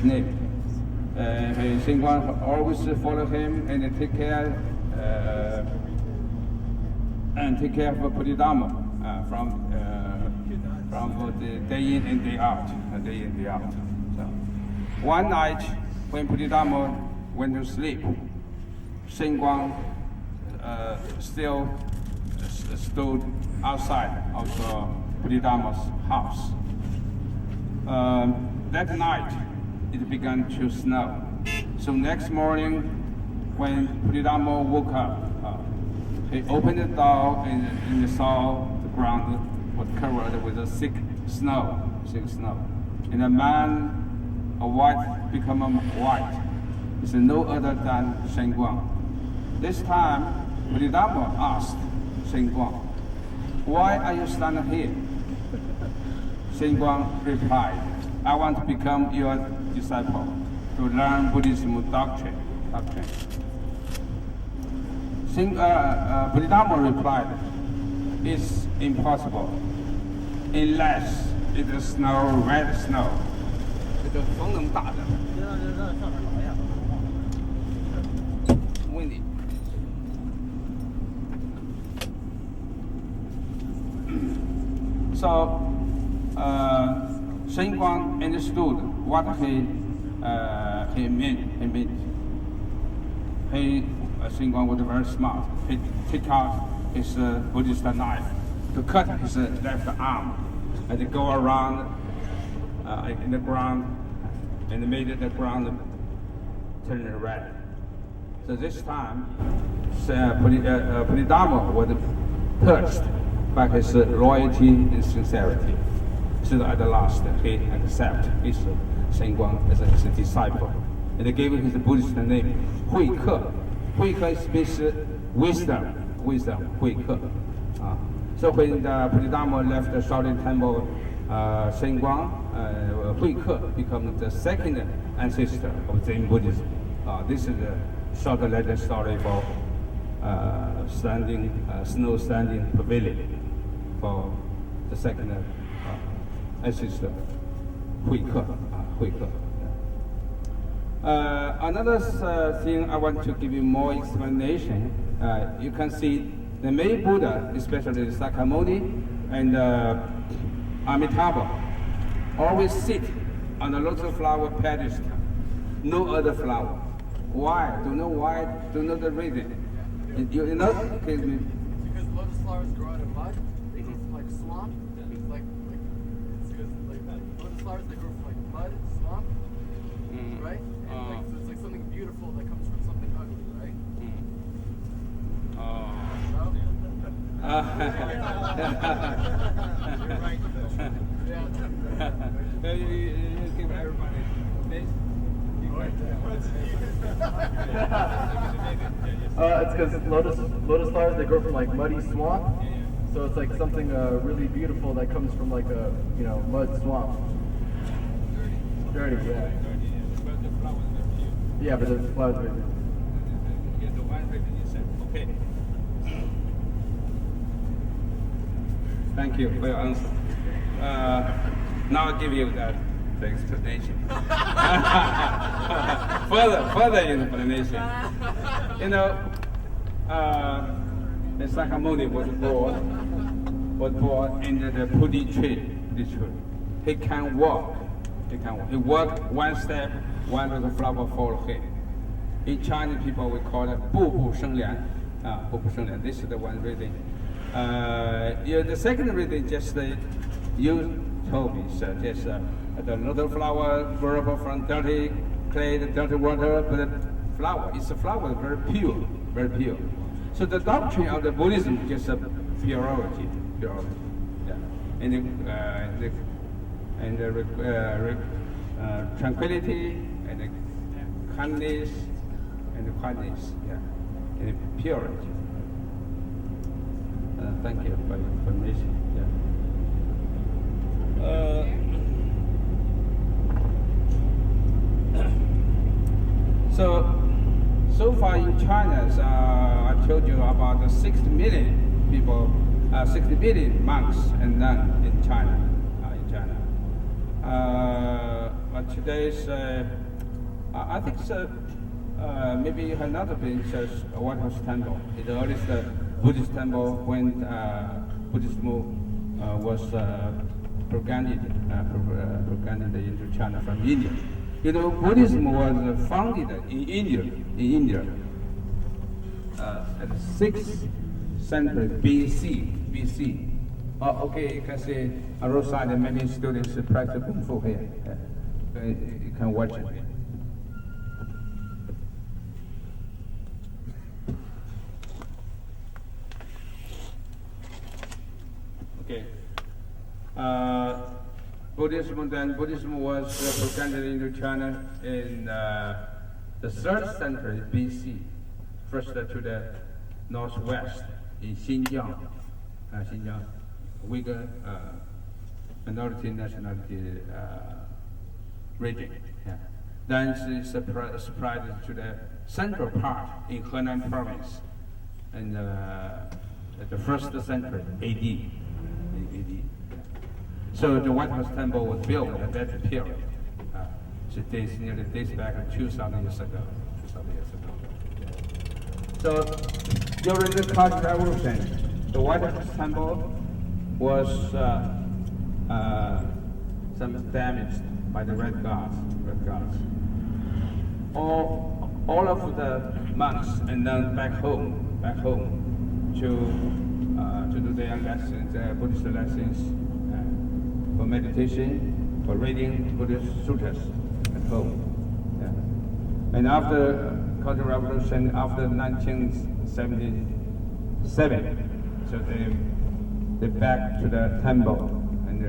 Buddhist name. Shenguang always follow him and take care of Bodhidharma from the day in and day out, So, one night when Bodhidharma went to sleep, Shenguang still stood outside of Bodhidharma's house. That night, it began to snow. So next morning, when Bodhidharma woke up, he opened the door and saw the ground was covered with a thick snow. And a man, a white, become a white. It's no other than Shenguang. This time, Bodhidharma asked Shenguang, "Why are you standing here?" Shenguang replied, "I want to become your disciple, to learn Buddhism doctrine. Bodhidharma replied, "It's impossible, unless it is snow, red snow." 这个风能大的。问你。So, Shenguang understood what he meant. Shenguang was very smart. He took out his Buddhist knife to cut his left arm and go around in the ground and made the ground turn red. So this time, Bodhidharma was touched by his loyalty and sincerity. So at the last, he accepted Shenguang as his disciple. And they gave him his Buddhist name, Hui Ke. Hui Ke means wisdom, Hui Ke. So when Bodhidharma left the Shaolin Temple, Shenguang, Hui Ke became the second ancestor of Zen Buddhism. This is a short legend story for snow standing pavilion for the second ancestor, Hui Ke. Another thing I want to give you more explanation. You can see the main Buddha, especially Sakyamuni and Amitabha, always sit on a lotus flower pedestal, no other flower. Why? Don't know why. Don't know the reason. You know? Okay. Because lotus flowers grow out of mud. They grow from like swamp. It's like lotus flowers they grow from like mud, swamp, right? And so it's like something beautiful that comes from something ugly, right? You're right. Yeah. You give everybody this. It's because lotus flowers they grow from like muddy swamp, so it's like something really beautiful that comes from like a mud swamp. Dirty, yeah. But the flowers are pure. Yeah, but the flowers are. Yeah, the one written inside. Okay. Thank you for your answer. Now I'll give you the explanation. further explanation. You know, the Sakyamuni was born under the Bodhi tree. He can walk. He walked one step, one of the flower follow him. In Chinese people we call it 步步生莲. 步步生莲. This is the one reading. The second reading just you told me, so just the little flower grow from dirty clay, dirty water, but the flower, it's a flower very pure, very pure. So the doctrine of the Buddhism is just purity. Yeah. And tranquility and the kindness and the quietness, yeah, and the purity. Thank you for your information. Yeah. So far in China, I told you about the 60 million people, 60 billion monks and nuns in China. today's, I think so, maybe it had not been just a White House temple. It's the earliest Buddhist temple when Buddhism was propagated into China from India. You know, Buddhism was founded in India at the 6th century BC. Oh, okay, you can see on road side many students practice Kung Fu here. You can watch it. Okay. Buddhism was propagated into China in the 3rd century BC, first to the northwest in Xinjiang, Uyghur minority nationality region. Yeah. Then it spread to the central part in Henan province in the 1st century AD. So the White House temple was built at that period. It dates back 2,000 years ago. So during the Cultural Revolution, the White House temple was some damaged by the Red Guards. All of the monks and then back home to do their lessons, Buddhist lessons, for meditation, for reading Buddhist sutras at home. Yeah. And after Cultural Revolution, after 1977, so they back to the temple and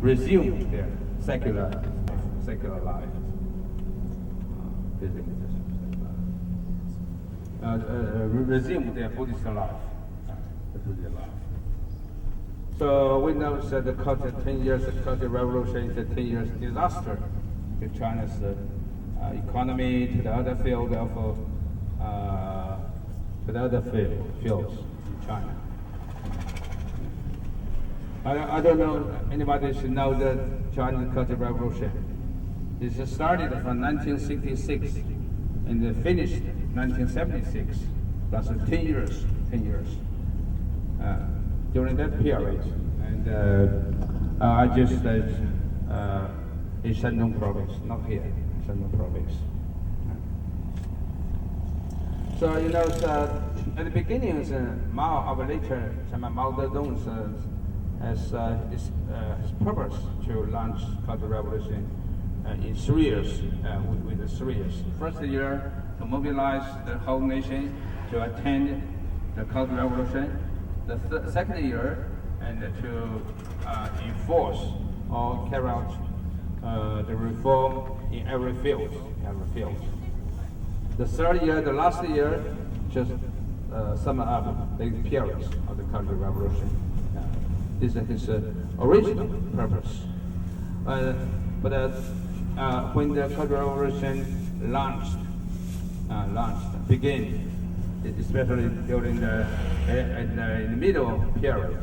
resumed their secular life. Resumed their Buddhist life. So we know that the Cultural Revolution is a 10 years disaster to China's economy, to the other fields in China. I don't know anybody should know the Chinese Cultural Revolution. It started from 1966 and finished 1976. That's 10 years. During that period, and I just in Shandong province, not here, Shandong province. So you know, at the beginning, Mao, our later Mao Zedong, has his purpose to launch Cultural Revolution in 3 years, with the 3 years. First year to mobilize the whole nation to attend the Cultural Revolution. The second year, and to enforce or carry out the reform in every field. The third year, the last year, just sum up the periods of the Cultural Revolution. This is his original purpose. But when the Cultural Revolution began, especially during in the middle period,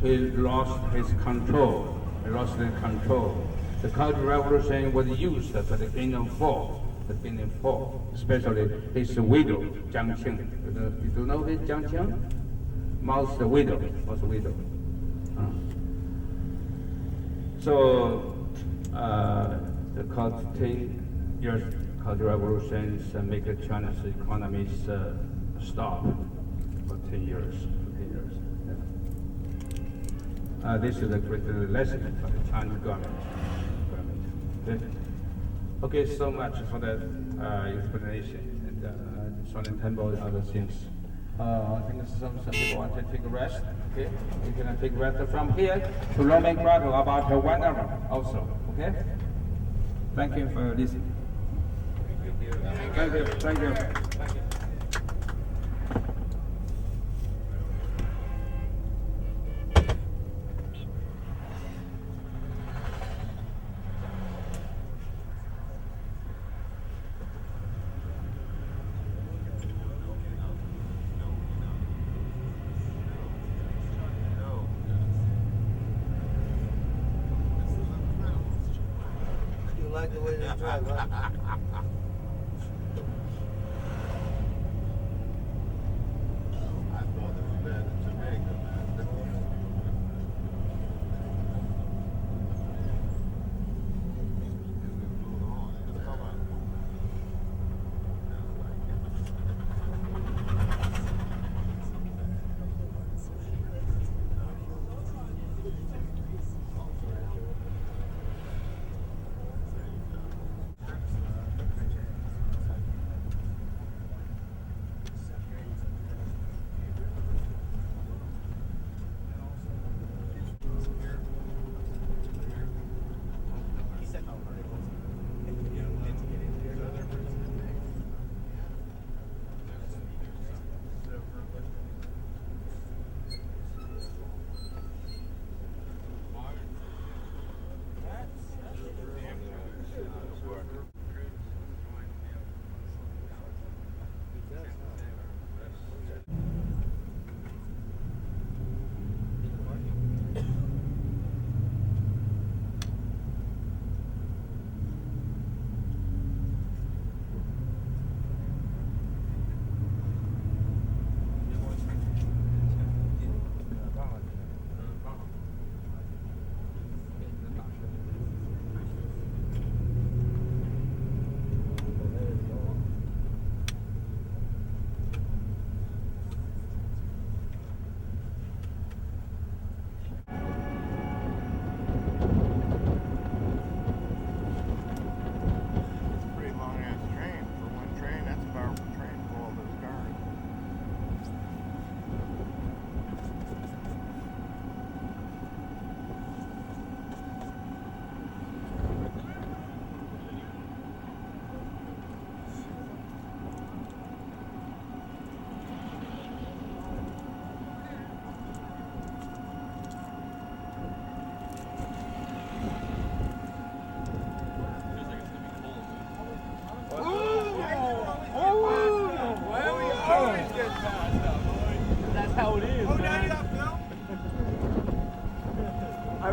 he lost his control. The Cultural Revolution was used for the kingdom fall. Especially his widow, Jiang Qing. You do know this Jiang Qing? Mao's widow. So the 10 years Cultural Revolutions make China's economy stop for 10 years. This is a great lesson for the Chinese government. Okay, so much for that explanation. And Shaolin Temple and other things. I think some people want to take a rest. Okay, you can take a rest from here to Roman Grotto about 1 hour also. Okay. Thank you for listening. Thank you. the way they drive, huh? I thought it was bad in Jamaica, man.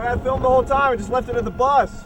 I filmed the whole time. I just left it at the bus.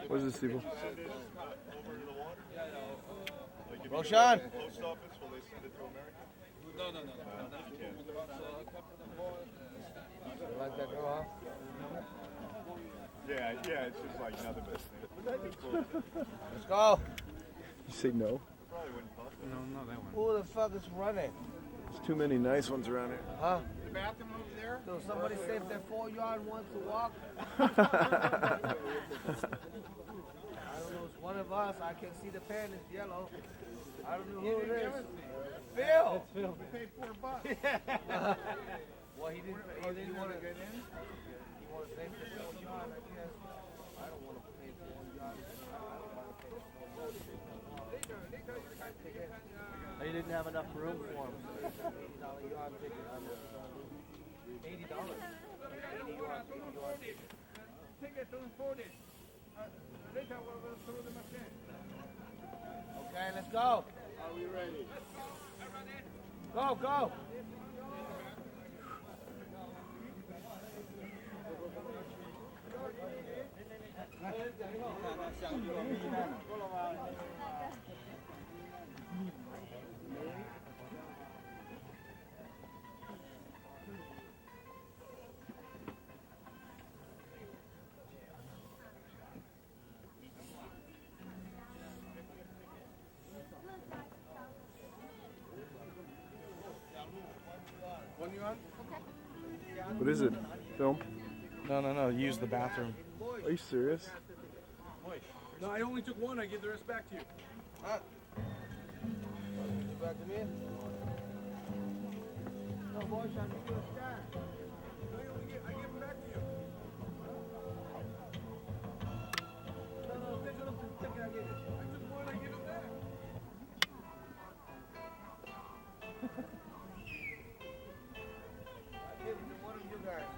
What is this, people? Roshan! Post office, will they send it to America? No. You like that girl, huh? Yeah, it's just like nothing but Let's go. You say no? probably wouldn't cost it. No, not that one. Who the fuck is running? There's too many nice ones around here. Huh? The bathroom over there? So somebody say if they're 4 yard wants to walk. I don't know, it's one of us. I can see the pen, it's yellow. I don't know who it is. Phil! We paid $4. Well, he didn't want to get in. He wanted to pay for 4 yard, I guess. I don't want to pay for 1 yard. I don't want to pay for 4 yard. They didn't have enough room for him. So $80 yard ticket. Ticket to 40. Later we'll throw the machine. Okay, let's go. Are we ready? Go, go. What is it? Film? No. Use the bathroom. Are you serious? No, I only took one. I give the rest back to you. Back to me. No, boy, Sean, you do a stand. I give them back to you. No, take it up to the ticket I gave you. I took one. I give it back. I give it to one of you guys.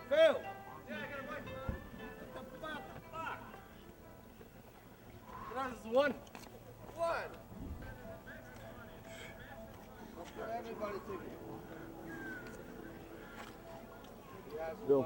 Phil! Yeah, I got a bite. What the fuck? No, this is one. One! Everybody take it. Bill.